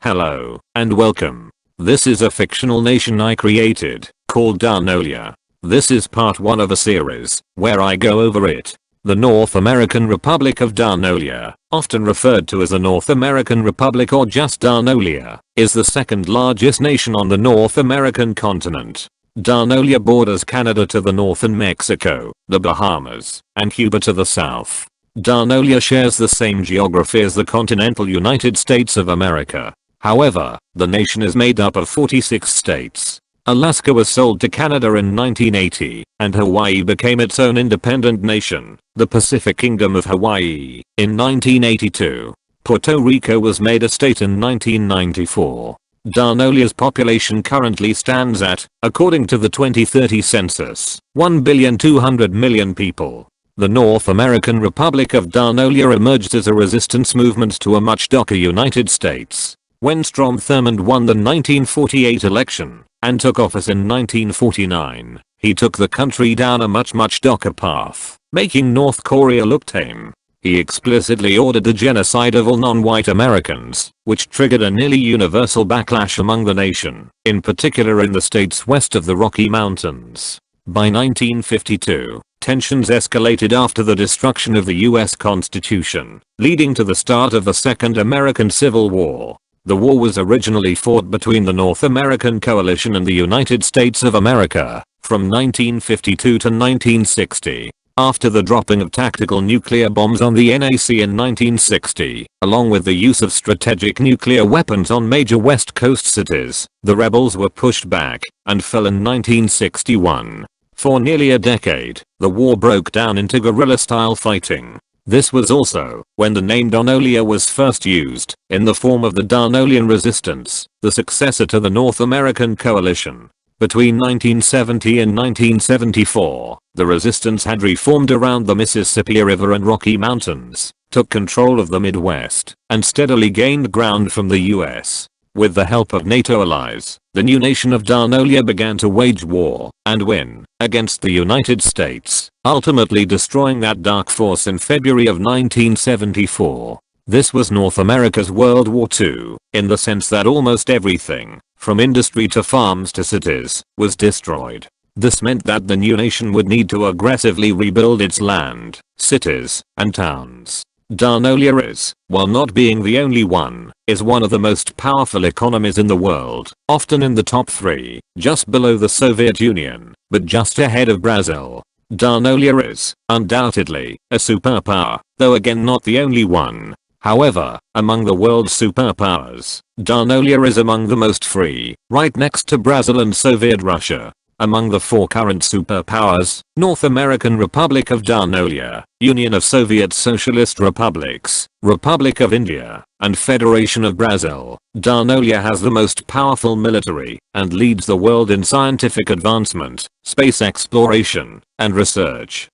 Hello, and welcome. This is a fictional nation I created, called Darnolia. This is part 1 of a series, where I go over it. The North American Republic of Darnolia, often referred to as the North American Republic or just Darnolia, is the second largest nation on the North American continent. Darnolia borders Canada to the north and Mexico, the Bahamas, and Cuba to the south. Darnolia shares the same geography as the continental United States of America. However, the nation is made up of 46 states. Alaska was sold to Canada in 1980, and Hawaii became its own independent nation, the Pacific Kingdom of Hawaii, in 1982. Puerto Rico was made a state in 1994. Darnolia's population currently stands at, according to the 2030 census, 1,200,000,000 people. The North American Republic of Darnolia emerged as a resistance movement to a much darker United States. When Strom Thurmond won the 1948 election and took office in 1949, he took the country down a much darker path, making North Korea look tame. He explicitly ordered the genocide of all non-white Americans, which triggered a nearly universal backlash among the nation, in particular in the states west of the Rocky Mountains. By 1952, tensions escalated after the destruction of the US Constitution, leading to the start of the Second American Civil War. The war was originally fought between the North American Coalition and the United States of America, from 1952 to 1960. After the dropping of tactical nuclear bombs on the NAC in 1960, along with the use of strategic nuclear weapons on major West Coast cities, the rebels were pushed back and fell in 1961. For nearly a decade, the war broke down into guerrilla-style fighting. This was also when the name Darnolia was first used, in the form of the Darnolian Resistance, the successor to the North American Coalition. Between 1970 and 1974, the resistance had reformed around the Mississippi River and Rocky Mountains, took control of the Midwest, and steadily gained ground from the US. With the help of NATO allies, the new nation of Darnolia began to wage war, and win, against the United States, ultimately destroying that dark force in February of 1974. This was North America's World War II, in the sense that almost everything, from industry to farms to cities, was destroyed. This meant that the new nation would need to aggressively rebuild its land, cities, and towns. Darnolia is, while not being the only one, is one of the most powerful economies in the world, often in the top 3, just below the Soviet Union, but just ahead of Brazil. Darnolia is, undoubtedly, a superpower, though again not the only one. However, among the world's superpowers, Darnolia is among the most free, right next to Brazil and Soviet Russia. Among the 4 current superpowers, North American Republic of Darnolia, Union of Soviet Socialist Republics, Republic of India, and Federation of Brazil, Darnolia has the most powerful military, and leads the world in scientific advancement, space exploration, and research.